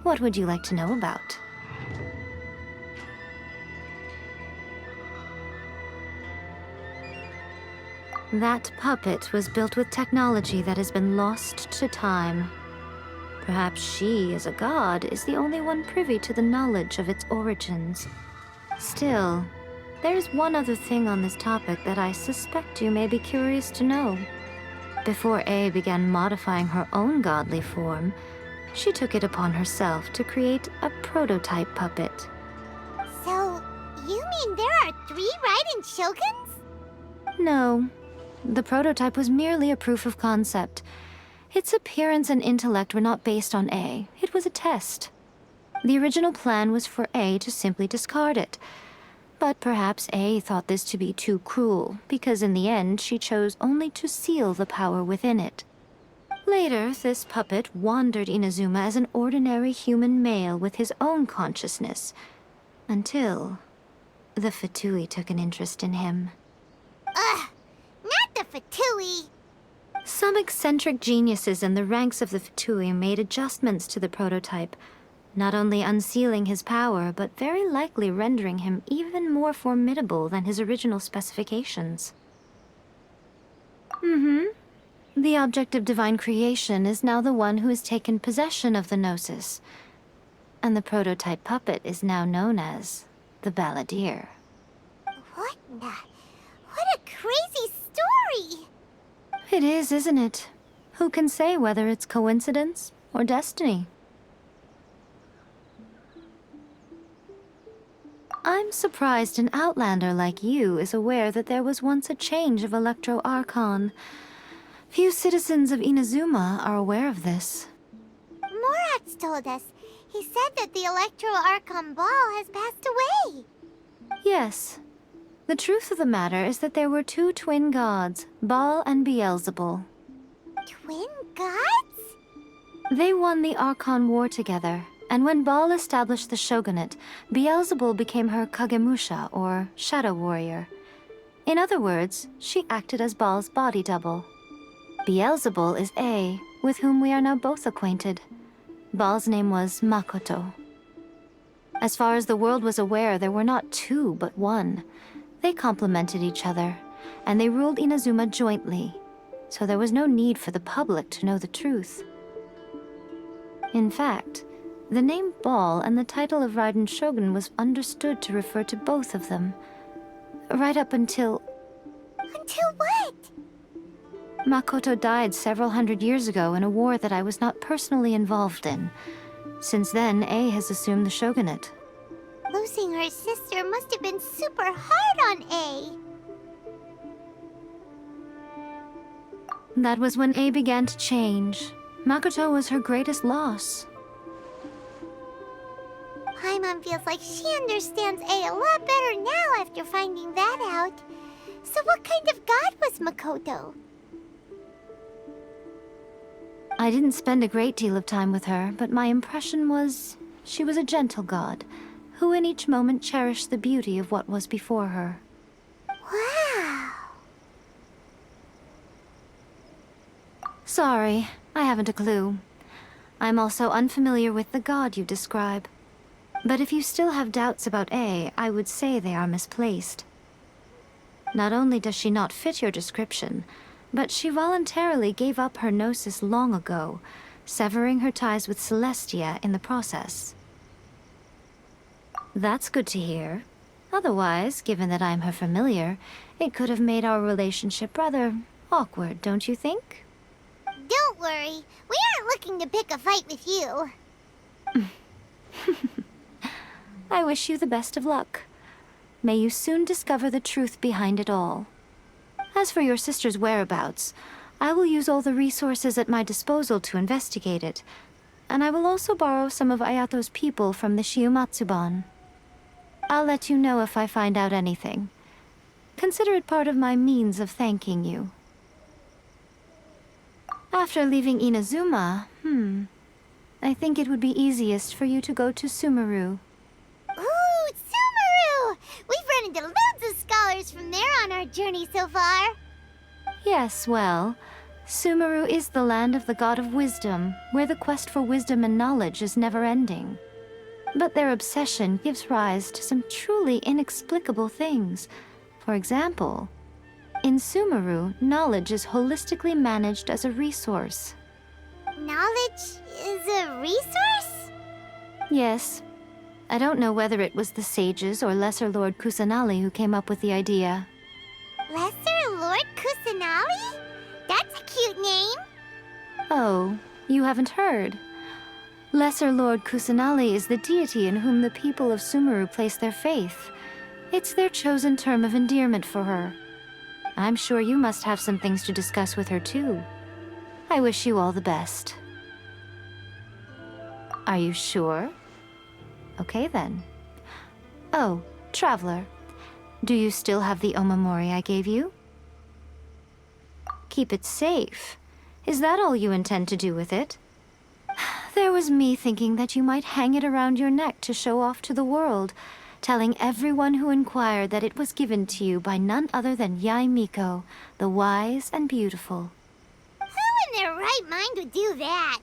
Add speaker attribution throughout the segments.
Speaker 1: What would you like to know about? That puppet was built with technology that has been lost to time. Perhaps she, as a god, is the only one privy to the knowledge of its origins. Still, there's one other thing on this topic that I suspect you may be curious to know. Before Yae began modifying her own godly form, she took it upon herself to create a prototype puppet.
Speaker 2: So, you mean there are 3 Raiden Shoguns?
Speaker 1: No. The prototype was merely a proof of concept. Its appearance and intellect were not based on Yae. It was a test. The original plan was for Yae to simply discard it. But perhaps Yae thought this to be too cruel, because in the end she chose only to seal the power within it. Later, this puppet wandered Inazuma as an ordinary human male with his own consciousness, until the Fatui took an interest in him.
Speaker 2: Ugh! Not the Fatui!
Speaker 1: Some eccentric geniuses in the ranks of the Fatui made adjustments to the prototype, not only unsealing his power, but very likely rendering him even more formidable than his original specifications. The object of divine creation is now the one who has taken possession of the Gnosis, and the prototype puppet is now known as the Balladeer.
Speaker 2: What a crazy story!
Speaker 1: It is, isn't it? Who can say whether it's coincidence or destiny? I'm surprised an outlander like you is aware that there was once a change of Electro Archon. Few citizens of Inazuma are aware of this.
Speaker 2: Morat's told us. He said that the Electro Archon Ball has passed away.
Speaker 1: Yes. The truth of the matter is that there were 2 twin gods, Baal and Beelzebul.
Speaker 2: Twin gods?
Speaker 1: They won the Archon War together, and when Baal established the shogunate, Beelzebul became her Kagemusha, or shadow warrior. In other words, she acted as Baal's body double. Beelzebul is Yae, with whom we are now both acquainted. Baal's name was Makoto. As far as the world was aware, there were not 2, but 1. They complemented each other, and they ruled Inazuma jointly, so there was no need for the public to know the truth. In fact, the name Baal and the title of Raiden Shogun was understood to refer to both of them, right up until...
Speaker 2: Until what?
Speaker 1: Makoto died several hundred years ago in a war that I was not personally involved in. Since then, Yae has assumed the shogunate.
Speaker 2: Losing her sister must have been super hard on Yae.
Speaker 1: That was when Yae began to change. Makoto was her greatest loss.
Speaker 2: Paimon feels like she understands Yae a lot better now after finding that out. So what kind of god was Makoto?
Speaker 1: I didn't spend a great deal of time with her, but my impression was she was a gentle god, who in each moment cherished the beauty of what was before her.
Speaker 2: Wow!
Speaker 1: Sorry, I haven't a clue. I'm also unfamiliar with the god you describe. But if you still have doubts about Yae, I would say they are misplaced. Not only does she not fit your description, but she voluntarily gave up her gnosis long ago, severing her ties with Celestia in the process. That's good to hear. Otherwise, given that I'm her familiar, it could have made our relationship rather awkward, don't you think?
Speaker 2: Don't worry, we aren't looking to pick a fight with you.
Speaker 1: I wish you the best of luck. May you soon discover the truth behind it all. As for your sister's whereabouts, I will use all the resources at my disposal to investigate it, and I will also borrow some of Ayato's people from the Shiumatsuban. I'll let you know if I find out anything. Consider it part of my means of thanking you. After leaving Inazuma, I think it would be easiest for you to go to Sumeru.
Speaker 2: Ooh, Sumeru! We've run into loads of scholars from there on our journey so far.
Speaker 1: Yes, well, Sumeru is the land of the god of wisdom, where the quest for wisdom and knowledge is never-ending. But their obsession gives rise to some truly inexplicable things. For example, in Sumeru, knowledge is holistically managed as a resource.
Speaker 2: Knowledge is a resource?
Speaker 1: Yes. I don't know whether it was the sages or Lesser Lord Kusanali who came up with the idea.
Speaker 2: Lesser Lord Kusanali? That's a cute name.
Speaker 1: Oh, you haven't heard. Lesser Lord Kusanali is the deity in whom the people of Sumeru place their faith. It's their chosen term of endearment for her. I'm sure you must have some things to discuss with her too. I wish you all the best. Are you sure? Okay then. Oh, Traveler. Do you still have the omamori I gave you? Keep it safe. Is that all you intend to do with it? There was me thinking that you might hang it around your neck to show off to the world, telling everyone who inquired that it was given to you by none other than Yae Miko, the wise and beautiful.
Speaker 2: Who in their right mind would do that?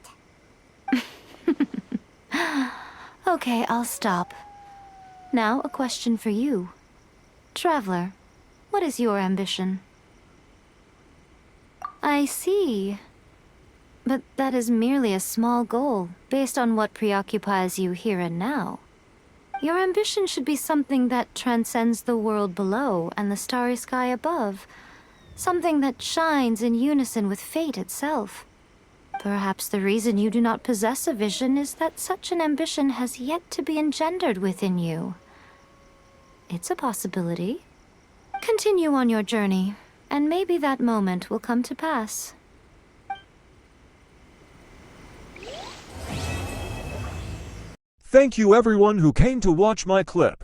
Speaker 1: Okay, I'll stop. Now, a question for you. Traveler, what is your ambition? I see. But that is merely a small goal, based on what preoccupies you here and now. Your ambition should be something that transcends the world below and the starry sky above. Something that shines in unison with fate itself. Perhaps the reason you do not possess a vision is that such an ambition has yet to be engendered within you. It's a possibility. Continue on your journey, and maybe that moment will come to pass.
Speaker 3: Thank you everyone who came to watch my clip.